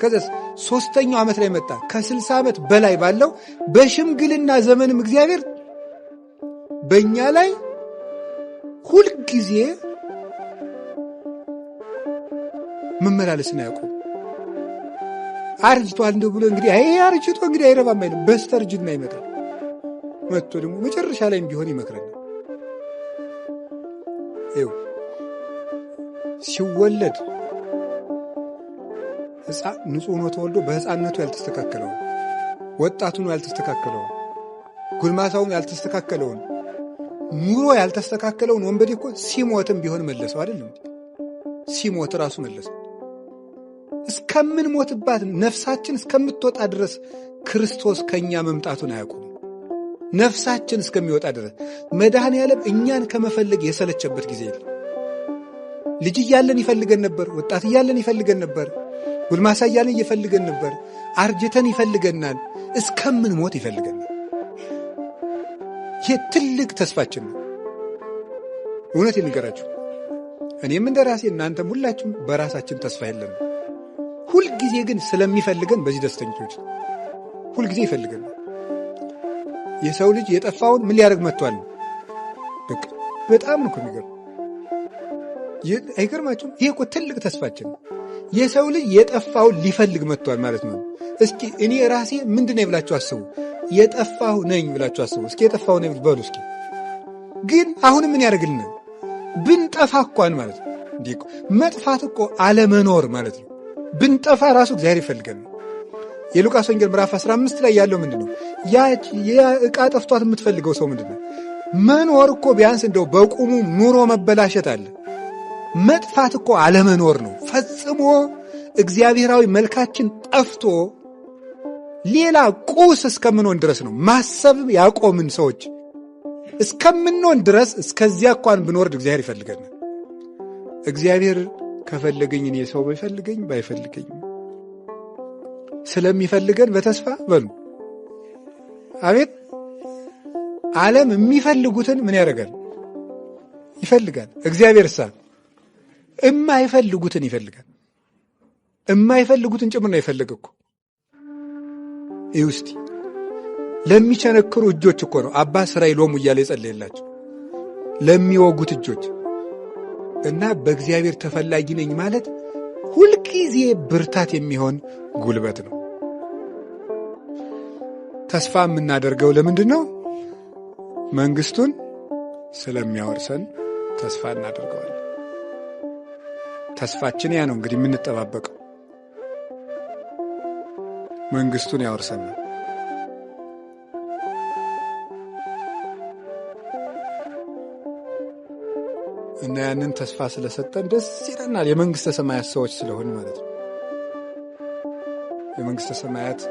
[SPEAKER 1] ከዛስ ሶስተኛው ዓመት ላይ መጣ። ከ60 ዓመት በላይ ባለው በሽምግልና ዘመንም እግዚአብሔር በእኛ ላይ ሁልጊዜ መመላለስን አያውቁም። አርጅቷል እንደው ብሎ እንግዲህ አርጅቶ እንግዲህ አይረባም አይልም። በስተርጅና ይመጣል። መጥቶ ደግሞ መጨረሻ ላይም ቢሆን ይመክረናል። ይኸው ሲወለድ ንጹሕ ሆኖ ተወልዶ በሕፃንነቱ ያልተስተካከለውን፣ ወጣቱን ያልተስተካከለውን፣ ጉልማሳውን ያልተስተካከለውን፣ ኑሮ ያልተስተካከለውን ወንበዴ እኮ ሲሞትም ቢሆን መለሰው አይደለም? ሲሞት ራሱ መለሰው። እስከምንሞትባት ነፍሳችን እስከምትወጣ ድረስ ክርስቶስ ከእኛ መምጣቱን አያውቁም። ነፍሳችን እስከሚወጣ ድረስ መድኃኔዓለም እኛን ከመፈለግ የሰለቸበት ጊዜ የለም። ልጅ እያለን ይፈልገን ነበር። ወጣት እያለን ይፈልገን ነበር። ጉልማሳ እያለን እየፈልገን ነበር። አርጅተን ይፈልገናል። እስከምንሞት ይፈልገናል። ይህ ትልቅ ተስፋችን ነው። እውነት ልንገራችሁ፣ እኔም እንደ ራሴ እናንተም ሁላችሁም በራሳችን ተስፋ የለም። ሁልጊዜ ግን ስለሚፈልገን በዚህ ደስተኞች። ሁልጊዜ ይፈልገን። የሰው ልጅ የጠፋውን ምን ሊያደርግ መጥቷል? በቃ በጣም ነው የሚገርም። አይገርማችሁም? ይሄ እኮ ትልቅ ተስፋችን ነው። የሰው ልጅ የጠፋውን ሊፈልግ መጥቷል ማለት ነው። እስኪ እኔ ራሴ ምንድነው ብላችሁ አስቡ። የጠፋሁ ነኝ ብላችሁ አስቡ። እስኪ የጠፋሁ ነኝ በሉ እስኪ። ግን አሁንም ምን ያደርግልናል? ብንጠፋ እንኳን ማለት ነው። እንዲህ እኮ መጥፋት እኮ አለመኖር ማለት ነው። ብንጠፋ ራሱ እግዚአብሔር ይፈልገን ነው። የሉቃስ ወንጌል ምዕራፍ 15 ላይ ያለው ምንድነው? ያ ዕቃ ጠፍቷት የምትፈልገው ሰው ምንድነው? መኖር እኮ ቢያንስ እንደው በቁሙ ኑሮ መበላሸት አለ። መጥፋት እኮ አለመኖር ነው። ፈጽሞ እግዚአብሔራዊ መልካችን ጠፍቶ ሌላ ቁስ እስከምንሆን ድረስ ነው። ማሰብ ያቆምን ሰዎች እስከምንሆን ድረስ እስከዚያ እንኳን ብንወርድ እግዚአብሔር ይፈልገናል። እግዚአብሔር ከፈለገኝ እኔ ሰው ባይፈልገኝ ባይፈልገኝ ስለሚፈልገን በተስፋ በሉ አቤት። ዓለም የሚፈልጉትን ምን ያደርጋል? ይፈልጋል። እግዚአብሔር የማይፈልጉትን ይፈልጋል። የማይፈልጉትን ጭምር ነው የፈለገ እኮ። ይህ ውስጥ ለሚቸነክሩ እጆች እኮ ነው አባ ስራይ ሎሙ እያለ የጸለየላቸው ለሚወጉት እጆች። እና በእግዚአብሔር ተፈላጊ ነኝ ማለት ሁልጊዜ ብርታት የሚሆን ጉልበት ነው። ተስፋ የምናደርገው ለምንድን ነው? መንግስቱን ስለሚያወርሰን ተስፋ እናደርገዋለን። ተስፋችን ያ ነው እንግዲህ የምንጠባበቀው። መንግስቱን ያወርሰናል። እና ያንን ተስፋ ስለሰጠን ደስ ይለናል። የመንግሥተ ሰማያት ሰዎች ስለሆን ማለት ነው። የመንግሥተ ሰማያት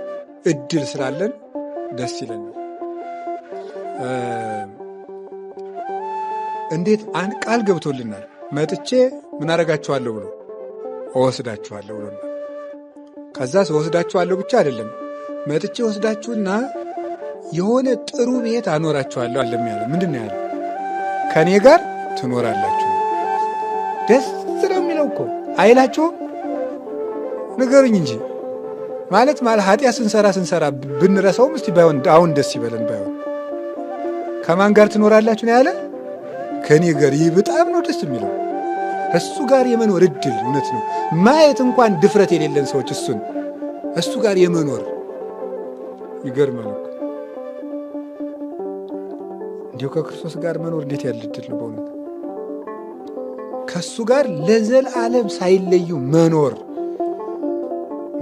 [SPEAKER 1] እድል ስላለን ደስ ይለናል። እንዴት ቃል ገብቶልናል። መጥቼ ምን አደርጋችኋለሁ ብሎ እወስዳችኋለሁ ብሎናል። ከዛስ እወስዳችኋለሁ ብቻ አይደለም፣ መጥቼ ወስዳችሁና የሆነ ጥሩ ቤት አኖራችኋለሁ አለም ያለ። ምንድን ነው ያለ? ከእኔ ጋር ትኖራላችሁ። ደስ ነው የሚለው እኮ አይላችሁም? ንገሩኝ እንጂ ማለት ኃጢአት ስንሰራ ብንረሳውም እስቲ ባይሆን አሁን ደስ ይበለን። ባይሆን ከማን ጋር ትኖራላችሁ ነው ያለ? ከእኔ ጋር። ይህ በጣም ነው ደስ የሚለው። እሱ ጋር የመኖር እድል እውነት ነው። ማየት እንኳን ድፍረት የሌለን ሰዎች እሱ ጋር የመኖር ይገርማል። እንዲሁ ከክርስቶስ ጋር መኖር እንዴት ያለ ዕድል ነው በእውነት! ከሱ ጋር ለዘላለም ሳይለዩ መኖር።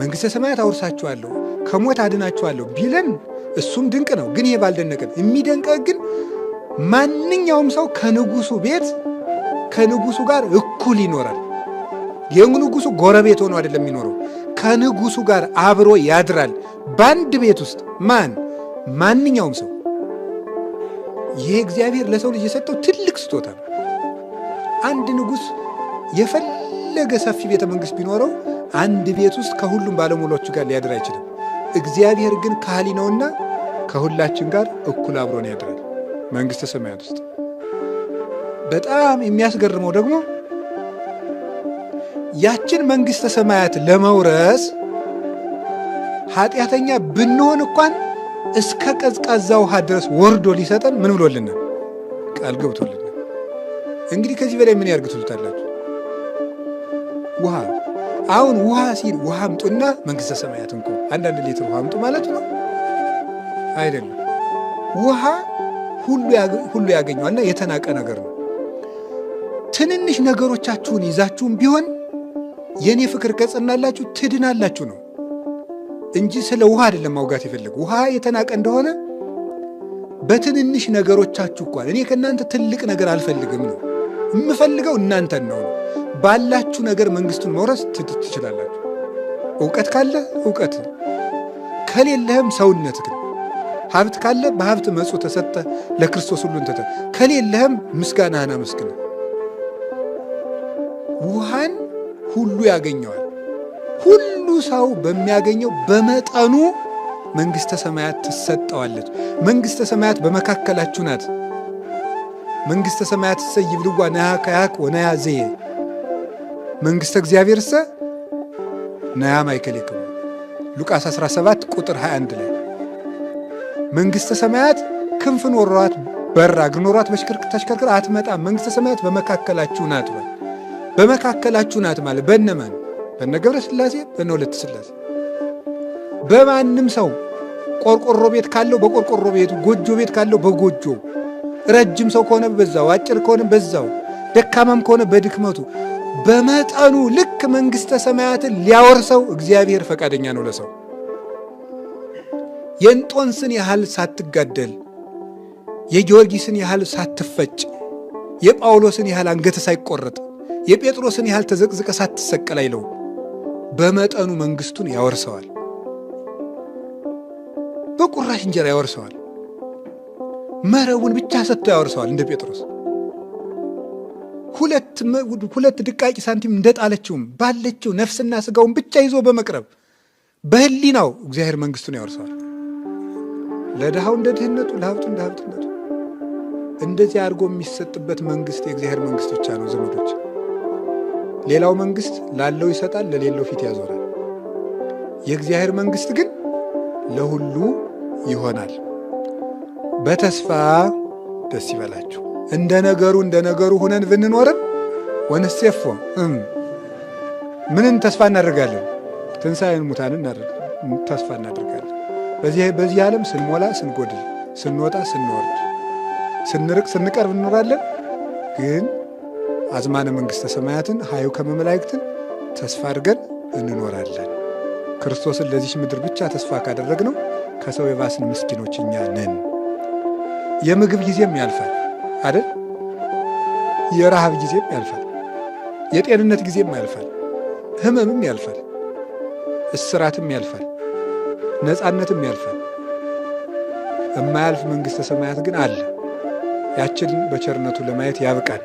[SPEAKER 1] መንግሥተ ሰማያት አውርሳችኋለሁ፣ ከሞት አድናችኋለሁ ቢለን እሱም ድንቅ ነው። ግን ይሄ ባልደነቀን የሚደንቀ ግን ማንኛውም ሰው ከንጉሱ ቤት ከንጉሱ ጋር እኩል ይኖራል። የንጉሱ ጎረቤት ሆኖ አይደለም የሚኖረው፣ ከንጉሱ ጋር አብሮ ያድራል በአንድ ቤት ውስጥ። ማንኛውም ሰው። ይሄ እግዚአብሔር ለሰው ልጅ የሰጠው ትልቅ ስጦታ ነው። አንድ ንጉሥ የፈለገ ሰፊ ቤተ መንግሥት ቢኖረው አንድ ቤት ውስጥ ከሁሉም ባለሟሎቹ ጋር ሊያድር አይችልም። እግዚአብሔር ግን ካህሊ ነውና ከሁላችን ጋር እኩል አብሮን ያድራል መንግሥተ ሰማያት ውስጥ። በጣም የሚያስገርመው ደግሞ ያችን መንግሥተ ሰማያት ለመውረስ ኃጢአተኛ ብንሆን እንኳን እስከ ቀዝቃዛ ውሃ ድረስ ወርዶ ሊሰጠን ምን ብሎልናል? ቃል ገብቶልናል። እንግዲህ ከዚህ በላይ ምን ያርግቱታላችሁ? ውሃ። አሁን ውሃ ሲል ውሃ አምጡና መንግሥተ ሰማያት እንኳ አንዳንድ ሊትር ውሃ አምጡ ማለት ነው አይደለም። ውሃ ሁሉ ያገኘዋልና የተናቀ ነገር ነው። ትንንሽ ነገሮቻችሁን ይዛችሁም ቢሆን የኔ ፍቅር ከጸናላችሁ ትድናላችሁ ነው እንጂ ስለ ውሃ አይደለም ማውጋት የፈለገ። ውሃ የተናቀ እንደሆነ በትንንሽ ነገሮቻችሁ እንኳን እኔ ከእናንተ ትልቅ ነገር አልፈልግም ነው የምፈልገው፣ እናንተን ነው። ባላችሁ ነገር መንግሥቱን መውረስ ትችላላችሁ። እውቀት ካለ እውቀት፣ ከሌለህም ሰውነት ግን ሀብት ካለ በሀብት መጽ ተሰጠ ለክርስቶስ ሁሉን ተተ ከሌለህም ምስጋናህን አመስግን። ውሃን ሁሉ ያገኘዋል። ሁሉ ሰው በሚያገኘው በመጠኑ መንግሥተ ሰማያት ትሰጠዋለች። መንግሥተ ሰማያት በመካከላችሁ ናት። መንግሥተ ሰማያት ይብልዋ ነያ ከያክ ወነያ ዘየ መንግሥተ እግዚአብሔር ሰ ነያ ማይከሌክሙ ሉቃስ 17 ቁጥር 21 ላይ መንግሥተ ሰማያት ክንፍ ኖሯት በራ እግር ኖሯት ተሽከርክራ አትመጣም። መንግሥተ ሰማያት በመካከላችሁ ናት። በመካከላችሁ ናት ማለት በእነማን? በእነ ገብረ ሥላሴ፣ በእነ ወለተ ሥላሴ። በማንም ሰው ቆርቆሮ ቤት ካለው በቆርቆሮ ቤቱ፣ ጎጆ ቤት ካለው በጎጆ፣ ረጅም ሰው ከሆነ በዛው፣ አጭር ከሆነ በዛው፣ ደካማም ከሆነ በድክመቱ በመጠኑ ልክ መንግሥተ ሰማያትን ሊያወርሰው እግዚአብሔር ፈቃደኛ ነው ለሰው። የእንጦንስን ያህል ሳትጋደል፣ የጊዮርጊስን ያህል ሳትፈጭ፣ የጳውሎስን ያህል አንገት ሳይቆረጥ፣ የጴጥሮስን ያህል ተዘቅዝቀ ሳትሰቀል አይለው፣ በመጠኑ መንግሥቱን ያወርሰዋል። በቁራሽ እንጀራ ያወርሰዋል። መረቡን ብቻ ሰጥቶ ያወርሰዋል። እንደ ጴጥሮስ ሁለት ድቃቂ ሳንቲም እንደጣለችውም ባለችው ነፍስና ሥጋውን ብቻ ይዞ በመቅረብ በሕሊናው እግዚአብሔር መንግሥቱን ያወርሰዋል። ለድሃው እንደ ድህነቱ፣ ለሀብቱ እንደ ሀብትነቱ። እንደዚህ አድርጎ የሚሰጥበት መንግሥት የእግዚአብሔር መንግሥት ብቻ ነው ዘመዶች። ሌላው መንግሥት ላለው ይሰጣል፣ ለሌለው ፊት ያዞራል። የእግዚአብሔር መንግሥት ግን ለሁሉ ይሆናል። በተስፋ ደስ ይበላችሁ። እንደ ነገሩ ሁነን ብንኖርም ወንሴፎ ምንን ተስፋ እናደርጋለን? ትንሣኤን ሙታንን ተስፋ እናደርጋለን። በዚህ ዓለም ስንሞላ ስንጎድል፣ ስንወጣ ስንወርድ፣ ስንርቅ ስንቀርብ እንኖራለን። ግን አዝማነ መንግሥተ ሰማያትን ሀዩ ከመመላእክትን ተስፋ አድርገን እንኖራለን። ክርስቶስን ለዚች ምድር ብቻ ተስፋ ካደረግነው ከሰው የባስን ምስኪኖች እኛ ነን። የምግብ ጊዜም ያልፋል አይደል? የረሃብ ጊዜም ያልፋል። የጤንነት ጊዜም ያልፋል። ሕመምም ያልፋል። እስራትም ያልፋል። ነፃነትም ያልፋል። የማያልፍ መንግሥተ ሰማያት ግን አለ። ያችን በቸርነቱ ለማየት ያብቃል።